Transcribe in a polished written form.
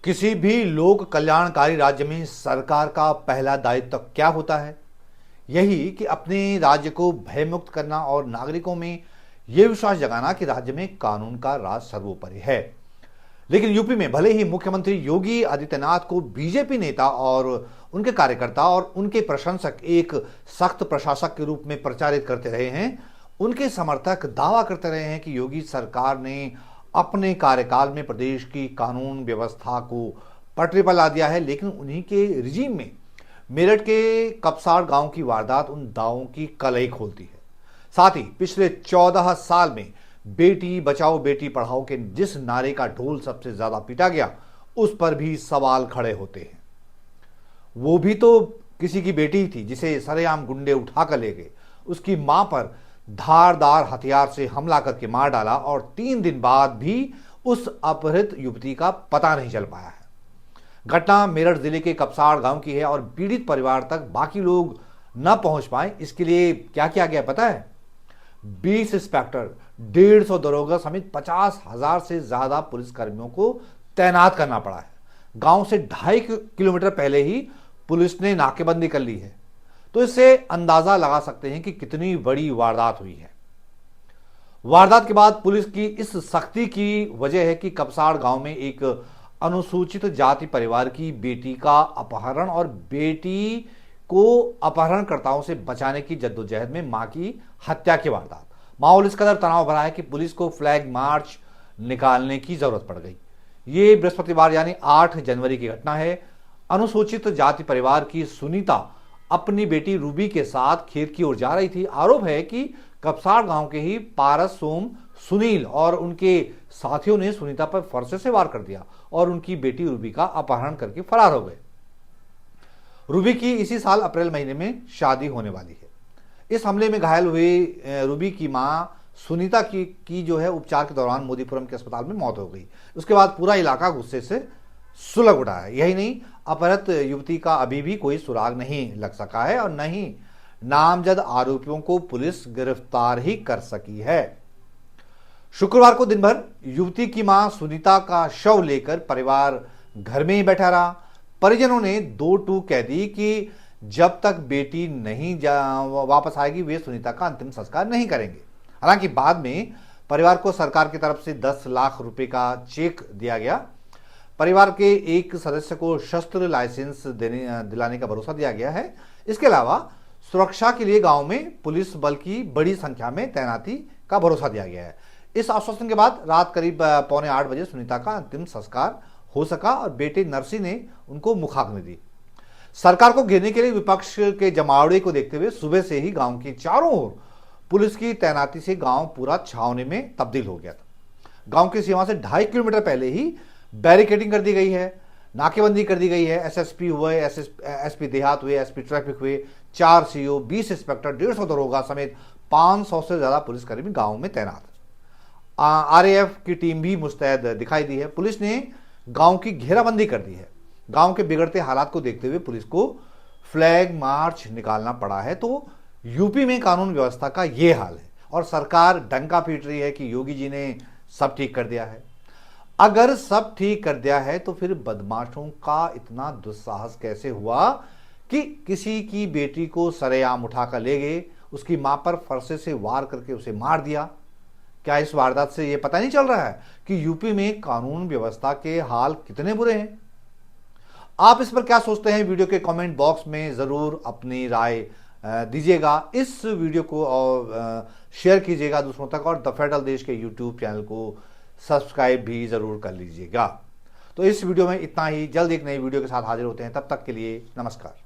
किसी भी लोक कल्याणकारी राज्य में सरकार का पहला दायित्व क्या होता है? यही कि अपने राज्य को भयमुक्त करना और नागरिकों में यह विश्वास जगाना कि राज्य में कानून का राज सर्वोपरि है। लेकिन यूपी में भले ही मुख्यमंत्री योगी आदित्यनाथ को बीजेपी नेता और उनके कार्यकर्ता और उनके प्रशंसक एक सख्त प्रशासक के रूप में प्रचारित करते रहे हैं, उनके समर्थक दावा करते रहे हैं कि योगी सरकार ने अपने कार्यकाल में प्रदेश की कानून व्यवस्था को पटरी पर ला दिया है। लेकिन उन्हीं के रिजीम में मेरठ के कपसाड़ गांव की वारदात उन दावों की कलई खोलती है। साथ ही पिछले 14 साल में बेटी बचाओ बेटी पढ़ाओ के जिस नारे का ढोल सबसे ज्यादा पीटा गया, उस पर भी सवाल खड़े होते हैं। वो भी तो किसी की बेटी ही थी जिसे सरेआम गुंडे उठाकर ले गए, उसकी मां पर धारदार हथियार से हमला करके मार डाला और 3 दिन बाद भी उस अपहृत युवती का पता नहीं चल पाया है। घटना मेरठ जिले के कपसाड़ गांव की है और पीड़ित परिवार तक बाकी लोग न पहुंच पाए, इसके लिए क्या किया गया पता है? 20 इंस्पेक्टर, 150 दरोगा समेत 50,000 से ज्यादा पुलिसकर्मियों को तैनात करना पड़ा है। गांव से 2.5 किलोमीटर पहले ही पुलिस ने नाकेबंदी कर ली है। तो इससे अंदाजा लगा सकते हैं कि कितनी बड़ी वारदात हुई है। वारदात के बाद पुलिस की इस सख्ती की वजह है कि कपसाड़ गांव में एक अनुसूचित जाति परिवार की बेटी का अपहरण और बेटी को अपहरणकर्ताओं से बचाने की जद्दोजहद में मां की हत्या की वारदात। माहौल इस कदर तनाव भरा है कि पुलिस को फ्लैग मार्च निकालने की जरूरत पड़ गई। ये बृहस्पतिवार यानी 8 जनवरी की घटना है। अनुसूचित जाति परिवार की सुनीता अपनी बेटी रूबी के साथ खेत की ओर जा रही थी। आरोप है कि कपसाड़ गांव के ही पारस, सोम, सुनील और उनके साथियों ने सुनीता पर फरसे से वार कर दिया और उनकी बेटी रूबी का अपहरण करके फरार हो गए। रूबी की इसी साल अप्रैल महीने में शादी होने वाली है। इस हमले में घायल हुए रूबी की मां सुनीता की जो है उपचार के दौरान मोदीपुरम के अस्पताल में मौत हो गई। उसके बाद पूरा इलाका गुस्से से सुलग उठा है। यही नहीं, अपहृत युवती का अभी भी कोई सुराग नहीं लग सका है और न ही नामजद आरोपियों को पुलिस गिरफ्तार ही कर सकी है। शुक्रवार को दिन भर युवती की मां सुनीता का शव लेकर परिवार घर में ही बैठा रहा। परिजनों ने 2 टूक कह दी कि जब तक बेटी नहीं वापस आएगी वे सुनीता का अंतिम संस्कार नहीं करेंगे। हालांकि बाद में परिवार को सरकार की तरफ से 10 लाख रुपए का चेक दिया गया। परिवार के एक सदस्य को शस्त्र लाइसेंस दिलाने का भरोसा दिया गया है। इसके अलावा सुरक्षा के लिए गांव में पुलिस बल की बड़ी संख्या में तैनाती का भरोसा दिया गया है। इस आश्वासन के बाद रात करीब 7:45 बजे सुनीता का अंतिम संस्कार हो सका और बेटे नरसी ने उनको मुखाग्नि दी। सरकार को घेरने के लिए विपक्ष के जमावड़े को देखते हुए सुबह से ही गांव के चारों ओर पुलिस की तैनाती से गांव पूरा छावनी में तब्दील हो गया था। गांव की सीमा से 2.5 किलोमीटर पहले ही बैरिकेडिंग कर दी गई है, नाकेबंदी कर दी गई है। एसएसपी हुए, एसपी देहात हुए, एसपी ट्रैफिक हुए, 4 सीओ, 20 इंस्पेक्टर, 150 दरोगा समेत 500 से ज्यादा पुलिसकर्मी गांव में तैनात। आरएएफ की टीम भी मुस्तैद दिखाई दी है। पुलिस ने गांव की घेराबंदी कर दी है। गांव के बिगड़ते हालात को देखते हुए पुलिस को फ्लैग मार्च निकालना पड़ा है। तो यूपी में कानून व्यवस्था का यह हाल है और सरकार डंका पीट रही है कि योगी जी ने सब ठीक कर दिया है। अगर सब ठीक कर दिया है तो फिर बदमाशों का इतना दुस्साहस कैसे हुआ कि किसी की बेटी को सरेआम उठाकर ले गए, उसकी मां पर फरसे से वार करके उसे मार दिया? क्या इस वारदात से यह पता नहीं चल रहा है कि यूपी में कानून व्यवस्था के हाल कितने बुरे हैं? आप इस पर क्या सोचते हैं? वीडियो के कमेंट बॉक्स में जरूर अपनी राय दीजिएगा। इस वीडियो को शेयर कीजिएगा दूसरों तक और द फेडरल देश के यूट्यूब चैनल को सब्सक्राइब भी जरूर कर लीजिएगा। तो इस वीडियो में इतना ही। जल्द एक नई वीडियो के साथ हाजिर होते हैं। तब तक के लिए नमस्कार।